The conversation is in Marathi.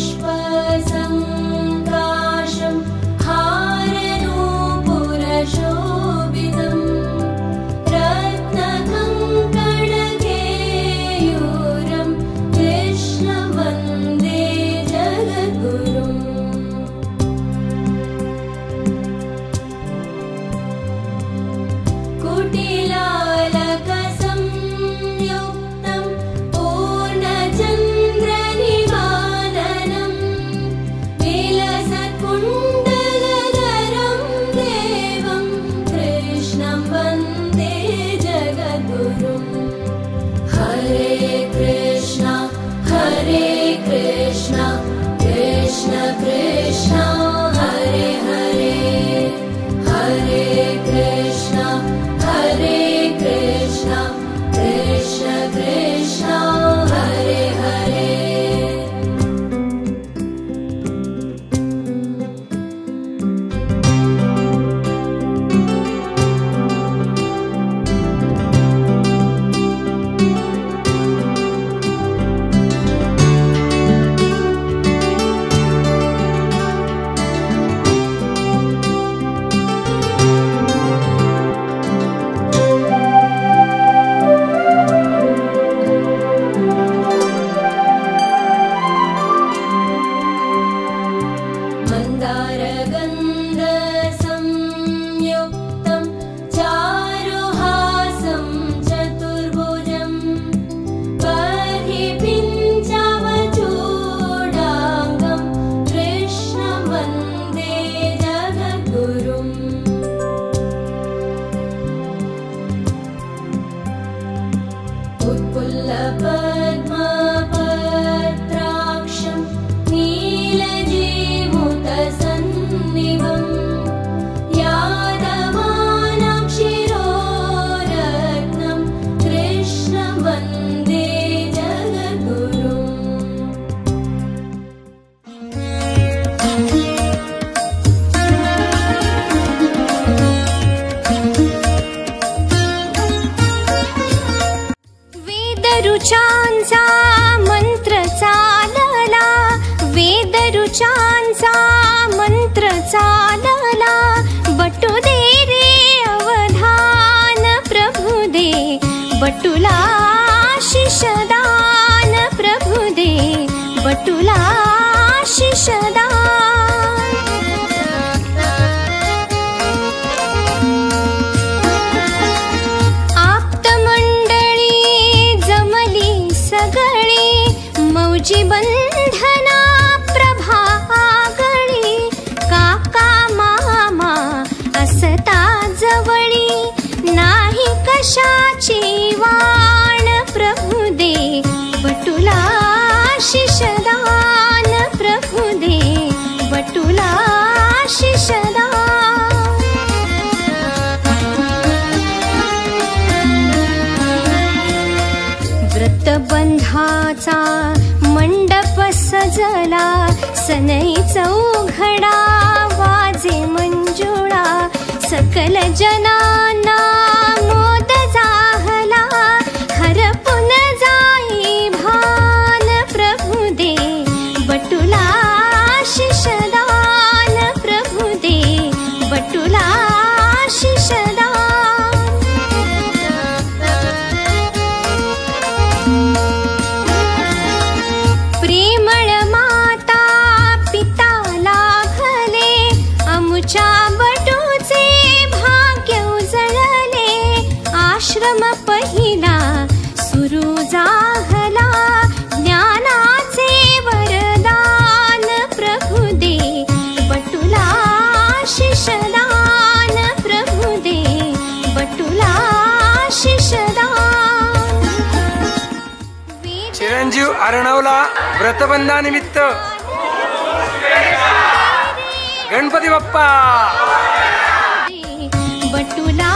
पुष्पसङ्काशं हारनूपुरशोभितं रत्नकङ्कणकेयूरं कृष्णं वन्दे जगद्गुरुम्। कुटिलालकसंयुक्तं पूर्णचन्द्रनिवालनं विलसत्कुण्डलधरं देवं कृष्णं वन्दे जगद्गुरुम्। हरे कृष्ण कृष्ण कृष्ण हरे हरे, हरे कृष्ण कृष्ण कृष्ण हरे हरे। मन्दारगन्धसंयुक्तं चारुहासं चतुर्भुजं बर्हिपिञ्चमचूडाङ्गं कृष्णं वन्दे जगद्गुरुम्। उत्पुल्लपद्मपत्राक्षं नीलजीमुतसन्निभं यादवानां शिरोरत्नं कृष्णं वन्दे जगद्गुरुम्। वेदरुचांचा मंत्र चालला, वेदरुचांचा मंत्र चालला, बटू दे रे अवधान प्रभु दे, बटूला शिषदान प्रभु दे, बटूला शिषदान। मौजी बंधना प्रभागळी, काका मामा असता जवळी, नाही कशाची वाण प्रभु दे, बटूला शिषदान प्रभु दे, बटूला शिषदान। व्रतबंधाचा मंडप सजला, सनई चौघडा वाजे मंजुळा, सकल जनांना मोद जाहला, हरपून जाई भान प्रभु दे, बटूला शिषदान प्रभु दे, बटूला शिषदान। प्रेमळ माता पिता लाभले, अमुच्या बटूचे भाग्य उजळले, आश्रम पहिला सुरू जाहला, ज्ञानाचे वरदान प्रभु दे, बटूला शिषदान प्रभु दे, बटूला शिषदान। चिरंजीव अर्णवला व्रतबंधानिमित्त गणपती बाप्पा, बटूला